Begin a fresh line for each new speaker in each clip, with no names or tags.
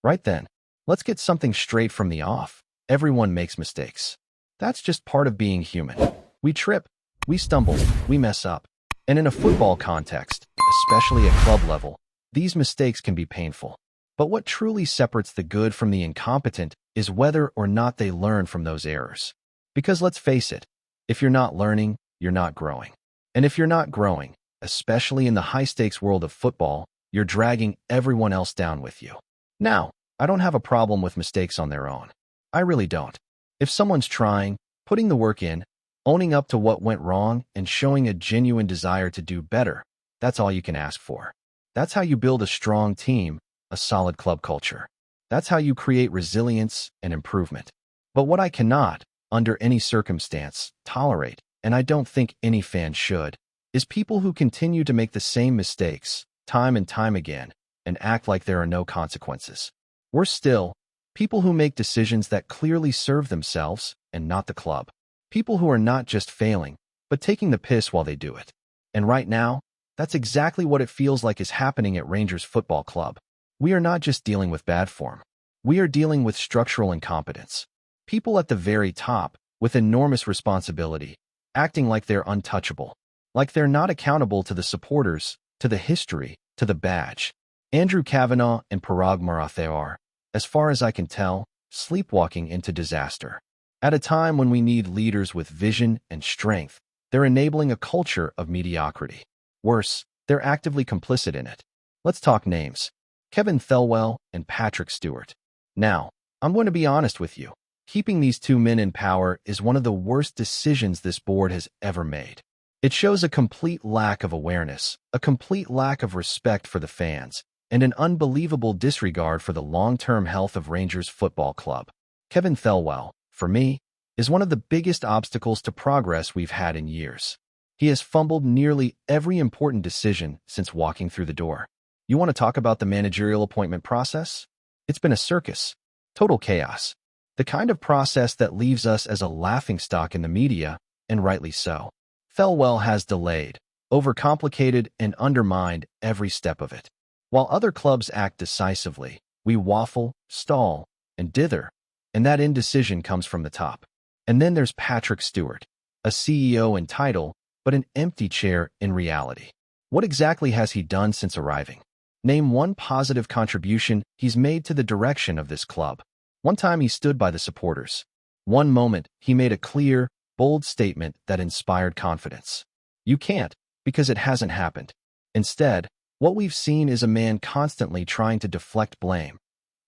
Right then, let's get something straight from the off. Everyone makes mistakes. That's just part of being human. We trip, we stumble, we mess up. And in a football context, especially at club level, these mistakes can be painful. But what truly separates the good from the incompetent is whether or not they learn from those errors. Because let's face it, if you're not learning, you're not growing. And if you're not growing, especially in the high-stakes world of football, you're dragging everyone else down with you. Now, I don't have a problem with mistakes on their own. I really don't. If someone's trying, putting the work in, owning up to what went wrong, and showing a genuine desire to do better, that's all you can ask for. That's how you build a strong team, a solid club culture. That's how you create resilience and improvement. But what I cannot, under any circumstance, tolerate, and I don't think any fan should, is people who continue to make the same mistakes, time and time again, and act like there are no consequences. Worse still, people who make decisions that clearly serve themselves and not the club. People who are not just failing, but taking the piss while they do it. And right now, that's exactly what it feels like is happening at Rangers Football Club. We are not just dealing with bad form. We are dealing with structural incompetence. People at the very top, with enormous responsibility, acting like they're untouchable, like they're not accountable to the supporters, to the history, to the badge. Andrew Kavanagh and Parag Marathe are, as far as I can tell, sleepwalking into disaster. At a time when we need leaders with vision and strength, they're enabling a culture of mediocrity. Worse, they're actively complicit in it. Let's talk names. Kevin Thelwell and Patrick Stewart. Now, I'm going to be honest with you. Keeping these two men in power is one of the worst decisions this board has ever made. It shows a complete lack of awareness, a complete lack of respect for the fans, and an unbelievable disregard for the long-term health of Rangers Football Club. Kevin Thelwell, for me, is one of the biggest obstacles to progress we've had in years. He has fumbled nearly every important decision since walking through the door. You want to talk about the managerial appointment process? It's been a circus. Total chaos. The kind of process that leaves us as a laughingstock in the media, and rightly so. Thelwell has delayed, overcomplicated, and undermined every step of it. While other clubs act decisively, we waffle, stall, and dither, and that indecision comes from the top. And then there's Patrick Stewart, a CEO in title, but an empty chair in reality. What exactly has he done since arriving? Name one positive contribution he's made to the direction of this club. One time he stood by the supporters. One moment he made a clear, bold statement that inspired confidence. You can't, because it hasn't happened. Instead, what we've seen is a man constantly trying to deflect blame,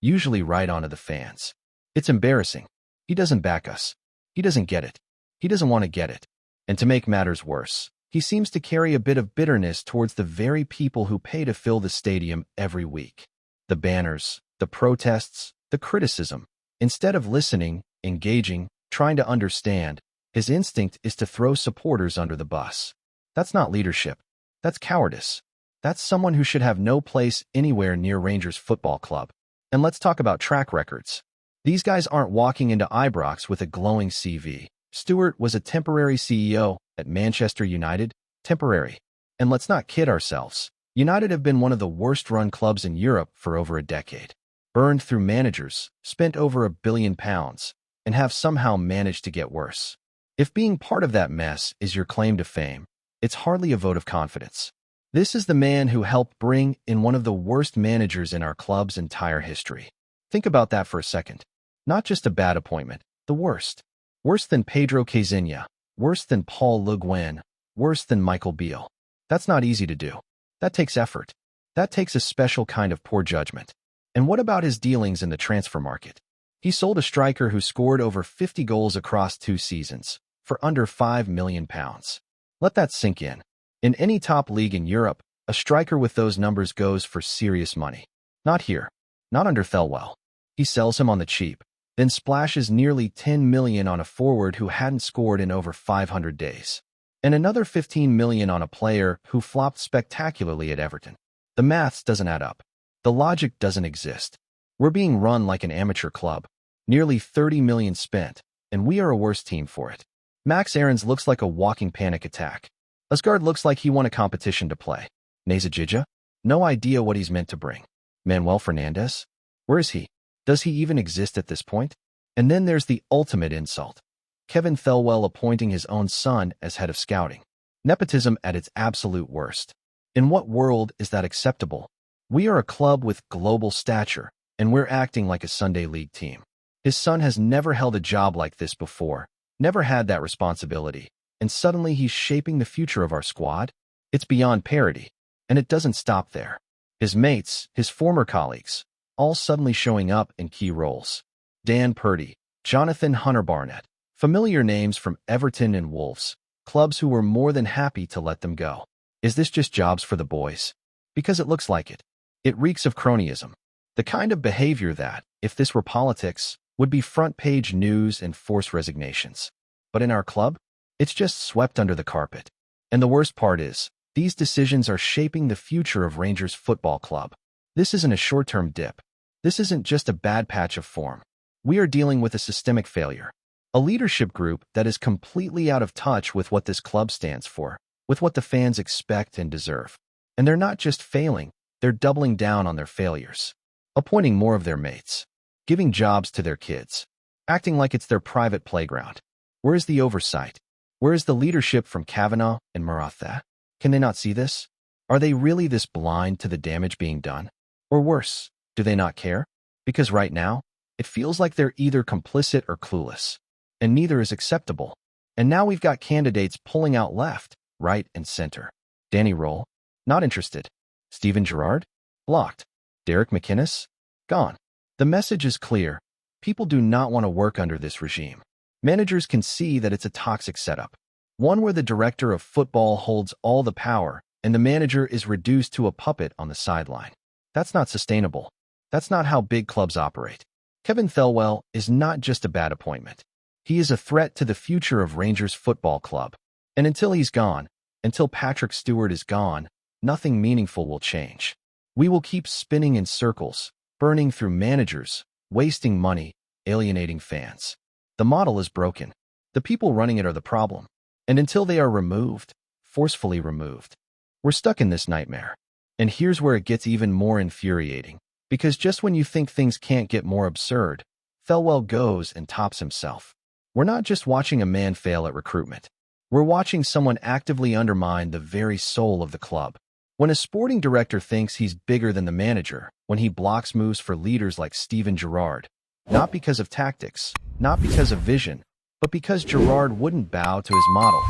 usually right onto the fans. It's embarrassing. He doesn't back us. He doesn't get it. He doesn't want to get it. And to make matters worse, he seems to carry a bit of bitterness towards the very people who pay to fill the stadium every week. The banners, the protests, the criticism. Instead of listening, engaging, trying to understand, his instinct is to throw supporters under the bus. That's not leadership. That's cowardice. That's someone who should have no place anywhere near Rangers Football Club. And let's talk about track records. These guys aren't walking into Ibrox with a glowing CV. Stewart was a temporary CEO at Manchester United. Temporary. And let's not kid ourselves. United have been one of the worst-run clubs in Europe for over a decade. Burned through managers, spent over £1 billion, and have somehow managed to get worse. If being part of that mess is your claim to fame, it's hardly a vote of confidence. This is the man who helped bring in one of the worst managers in our club's entire history. Think about that for a second. Not just a bad appointment, the worst. Worse than Pedro Caixinha, worse than Paul Le Guen, worse than Michael Beale. That's not easy to do. That takes effort. That takes a special kind of poor judgment. And what about his dealings in the transfer market? He sold a striker who scored over 50 goals across 2 seasons, for under £5 million. Let that sink in. In any top league in Europe, a striker with those numbers goes for serious money. Not here. Not under Thelwell. He sells him on the cheap, then splashes nearly £10 million on a forward who hadn't scored in over 500 days. And another £15 million on a player who flopped spectacularly at Everton. The maths doesn't add up. The logic doesn't exist. We're being run like an amateur club. Nearly 30 million spent, and we are a worse team for it. Max Aarons looks like a walking panic attack. Usgaard looks like he won a competition to play. Nezajija? No idea what he's meant to bring. Manuel Fernandez? Where is he? Does he even exist at this point? And then there's the ultimate insult. Kevin Thelwell appointing his own son as head of scouting. Nepotism at its absolute worst. In what world is that acceptable? We are a club with global stature, and we're acting like a Sunday league team. His son has never held a job like this before, never had that responsibility, and suddenly he's shaping the future of our squad? It's beyond parody, and it doesn't stop there. His mates, his former colleagues, all suddenly showing up in key roles. Dan Purdy, Jonathan Hunter Barnett, familiar names from Everton and Wolves, clubs who were more than happy to let them go. Is this just jobs for the boys? Because it looks like it. It reeks of cronyism. The kind of behavior that, if this were politics, would be front-page news and force resignations. But in our club, it's just swept under the carpet. And the worst part is, these decisions are shaping the future of Rangers Football Club. This isn't a short-term dip. This isn't just a bad patch of form. We are dealing with a systemic failure. A leadership group that is completely out of touch with what this club stands for, with what the fans expect and deserve. And they're not just failing, they're doubling down on their failures. Appointing more of their mates. Giving jobs to their kids. Acting like it's their private playground. Where is the oversight? Where is the leadership from Kavanagh and Maratha? Can they not see this? Are they really this blind to the damage being done? Or worse, do they not care? Because right now, it feels like they're either complicit or clueless. And neither is acceptable. And now we've got candidates pulling out left, right, and center. Danny Roll? Not interested. Steven Gerrard? Blocked. Derek McInnes? Gone. The message is clear. People do not want to work under this regime. Managers can see that it's a toxic setup. One where the director of football holds all the power and the manager is reduced to a puppet on the sideline. That's not sustainable. That's not how big clubs operate. Kevin Thelwell is not just a bad appointment. He is a threat to the future of Rangers Football Club. And until he's gone, until Patrick Stewart is gone, nothing meaningful will change. We will keep spinning in circles, burning through managers, wasting money, alienating fans. The model is broken. The people running it are the problem. And until they are removed, forcefully removed, we're stuck in this nightmare. And here's where it gets even more infuriating. Because just when you think things can't get more absurd, Thelwell goes and tops himself. We're not just watching a man fail at recruitment. We're watching someone actively undermine the very soul of the club. When a sporting director thinks he's bigger than the manager, when he blocks moves for leaders like Steven Gerrard, not because of tactics, not because of vision, but because Gerrard wouldn't bow to his model,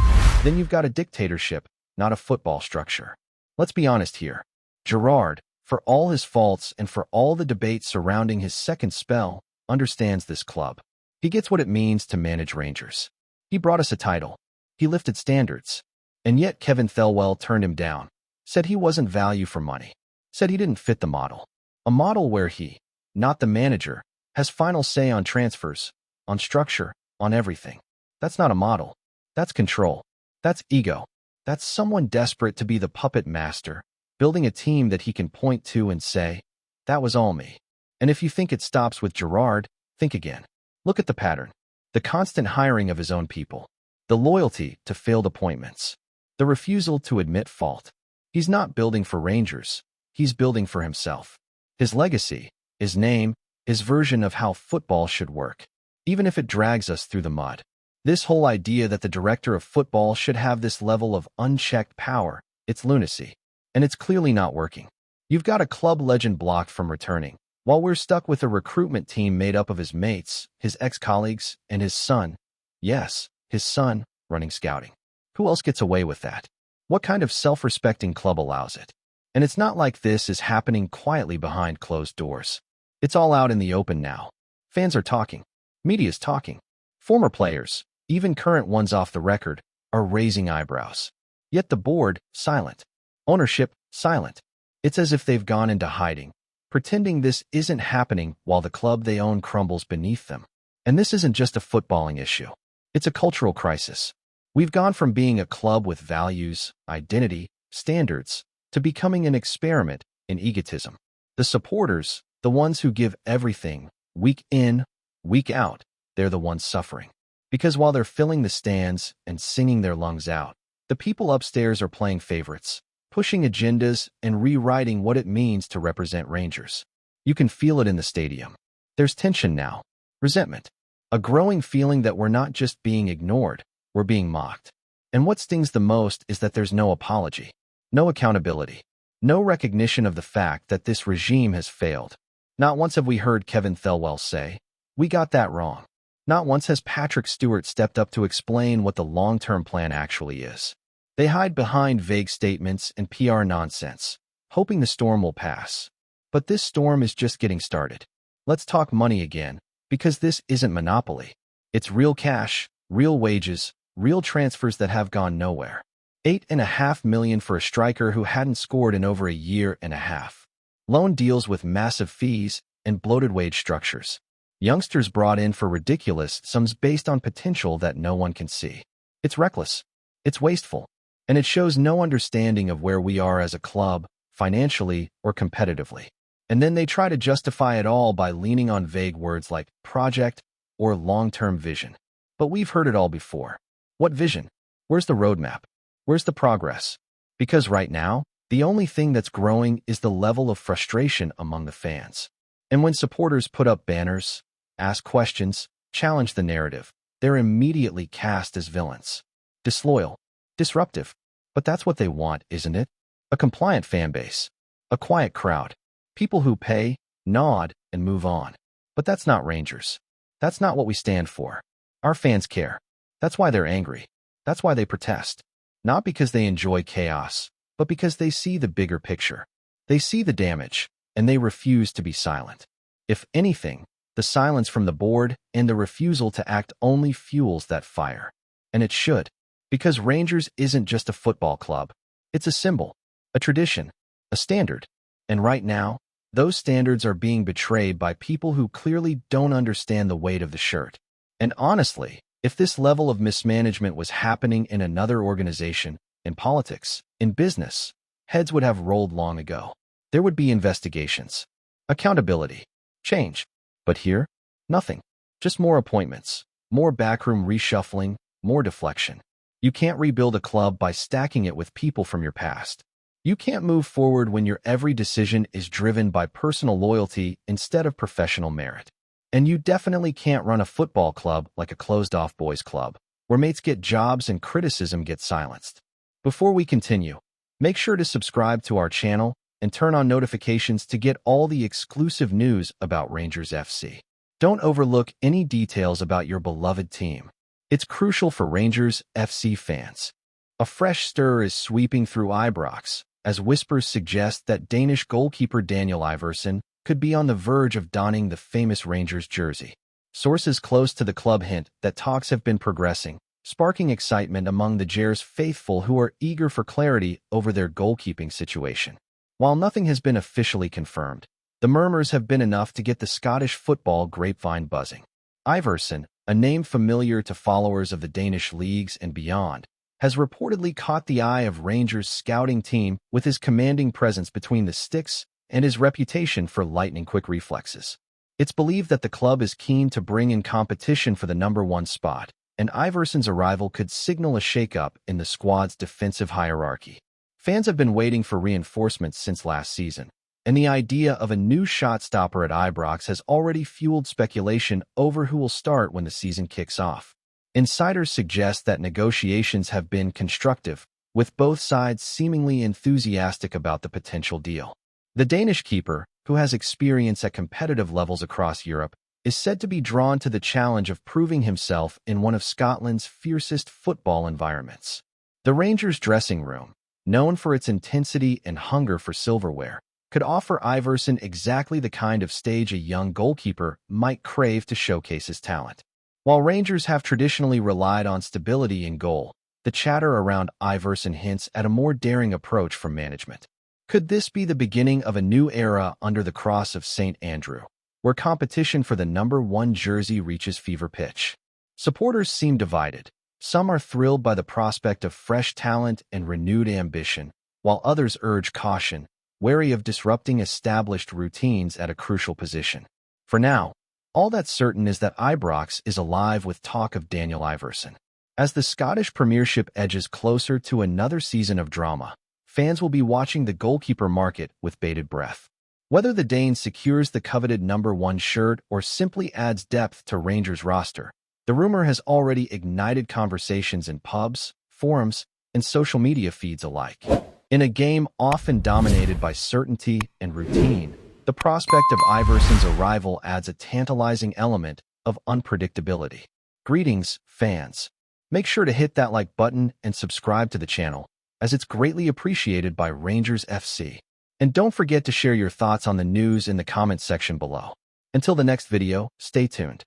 then you've got a dictatorship, not a football structure. Let's be honest here. Gerrard, for all his faults and for all the debate surrounding his second spell, understands this club. He gets what it means to manage Rangers. He brought us a title. He lifted standards. And yet Kevin Thelwell turned him down, said he wasn't value for money, said he didn't fit the model. A model where he, not the manager, has final say on transfers, on structure, on everything. That's not a model. That's control. That's ego. That's someone desperate to be the puppet master, building a team that he can point to and say, that was all me. And if you think it stops with Gerrard, think again. Look at the pattern. The constant hiring of his own people. The loyalty to failed appointments. The refusal to admit fault. He's not building for Rangers. He's building for himself. His legacy, his name, his version of how football should work. Even if it drags us through the mud. This whole idea that the director of football should have this level of unchecked power, it's lunacy. And it's clearly not working. You've got a club legend blocked from returning, while we're stuck with a recruitment team made up of his mates, his ex-colleagues, and his son. Yes, his son, running scouting. Who else gets away with that? What kind of self-respecting club allows it? And it's not like this is happening quietly behind closed doors. It's all out in the open now. Fans are talking. Media's talking. Former players, even current ones off the record, are raising eyebrows. Yet the board, silent. Ownership, silent. It's as if they've gone into hiding, pretending this isn't happening while the club they own crumbles beneath them. And this isn't just a footballing issue. It's a cultural crisis. We've gone from being a club with values, identity, standards, to becoming an experiment in egotism. The supporters, the ones who give everything, week in, week out, they're the ones suffering. Because while they're filling the stands and singing their lungs out, the people upstairs are playing favorites, pushing agendas and rewriting what it means to represent Rangers. You can feel it in the stadium. There's tension now, resentment, a growing feeling that we're not just being ignored, we're being mocked. And what stings the most is that there's no apology, no accountability, no recognition of the fact that this regime has failed. Not once have we heard Kevin Thelwell say, "We got that wrong." Not once has Patrick Stewart stepped up to explain what the long-term plan actually is. They hide behind vague statements and PR nonsense, hoping the storm will pass. But this storm is just getting started. Let's talk money again, because this isn't Monopoly. It's real cash, real wages, real transfers that have gone nowhere. $8.5 million for a striker who hadn't scored in over a year and a half. Loan deals with massive fees and bloated wage structures. Youngsters brought in for ridiculous sums based on potential that no one can see. It's reckless. It's wasteful. And it shows no understanding of where we are as a club, financially or competitively. And then they try to justify it all by leaning on vague words like project or long-term vision. But we've heard it all before. What vision? Where's the roadmap? Where's the progress? Because right now, the only thing that's growing is the level of frustration among the fans. And when supporters put up banners, ask questions, challenge the narrative, they're immediately cast as villains. Disloyal, disruptive. But that's what they want, isn't it? A compliant fan base. A quiet crowd. People who pay, nod, and move on. But that's not Rangers. That's not what we stand for. Our fans care. That's why they're angry. That's why they protest. Not because they enjoy chaos, but because they see the bigger picture. They see the damage, and they refuse to be silent. If anything, the silence from the board and the refusal to act only fuels that fire. And it should. Because Rangers isn't just a football club. It's a symbol, a tradition, a standard. And right now, those standards are being betrayed by people who clearly don't understand the weight of the shirt. And honestly, if this level of mismanagement was happening in another organization, in politics, in business, heads would have rolled long ago. There would be investigations, accountability, change. But here, nothing. Just more appointments, more backroom reshuffling, more deflection. You can't rebuild a club by stacking it with people from your past. You can't move forward when your every decision is driven by personal loyalty instead of professional merit. And you definitely can't run a football club like a closed-off boys club, where mates get jobs and criticism gets silenced. Before we continue, make sure to subscribe to our channel and turn on notifications to get all the exclusive news about Rangers FC. Don't overlook any details about your beloved team. It's crucial for Rangers FC fans. A fresh stir is sweeping through Ibrox, as whispers suggest that Danish goalkeeper Daniel IVERSEN could be on the verge of donning the famous Rangers jersey. Sources close to the club hint that talks have been progressing, sparking excitement among the Gers faithful who are eager for clarity over their goalkeeping situation. While nothing has been officially confirmed, the murmurs have been enough to get the Scottish football grapevine buzzing. IVERSEN, a name familiar to followers of the Danish leagues and beyond, has reportedly caught the eye of Rangers' scouting team with his commanding presence between the sticks and his reputation for lightning-quick reflexes. It's believed that the club is keen to bring in competition for the #1 spot, and IVERSEN's arrival could signal a shakeup in the squad's defensive hierarchy. Fans have been waiting for reinforcements since last season, and the idea of a new shot-stopper at Ibrox has already fueled speculation over who will start when the season kicks off. Insiders suggest that negotiations have been constructive, with both sides seemingly enthusiastic about the potential deal. The Danish keeper, who has experience at competitive levels across Europe, is said to be drawn to the challenge of proving himself in one of Scotland's fiercest football environments. The Rangers' dressing room, known for its intensity and hunger for silverware, could offer IVERSEN exactly the kind of stage a young goalkeeper might crave to showcase his talent. While Rangers have traditionally relied on stability in goal, the chatter around IVERSEN hints at a more daring approach from management. Could this be the beginning of a new era under the cross of St. Andrew, where competition for the #1 jersey reaches fever pitch? Supporters seem divided. Some are thrilled by the prospect of fresh talent and renewed ambition, while others urge caution, wary of disrupting established routines at a crucial position. For now, all that's certain is that Ibrox is alive with talk of Daniel IVERSEN. As the Scottish Premiership edges closer to another season of drama, fans will be watching the goalkeeper market with bated breath. Whether the Dane secures the coveted #1 shirt or simply adds depth to Rangers' roster, the rumor has already ignited conversations in pubs, forums, and social media feeds alike. In a game often dominated by certainty and routine, the prospect of IVERSEN's arrival adds a tantalizing element of unpredictability. Greetings, fans. Make sure to hit that like button and subscribe to the channel, as it's greatly appreciated by Rangers FC. And don't forget to share your thoughts on the news in the comments section below. Until the next video, stay tuned.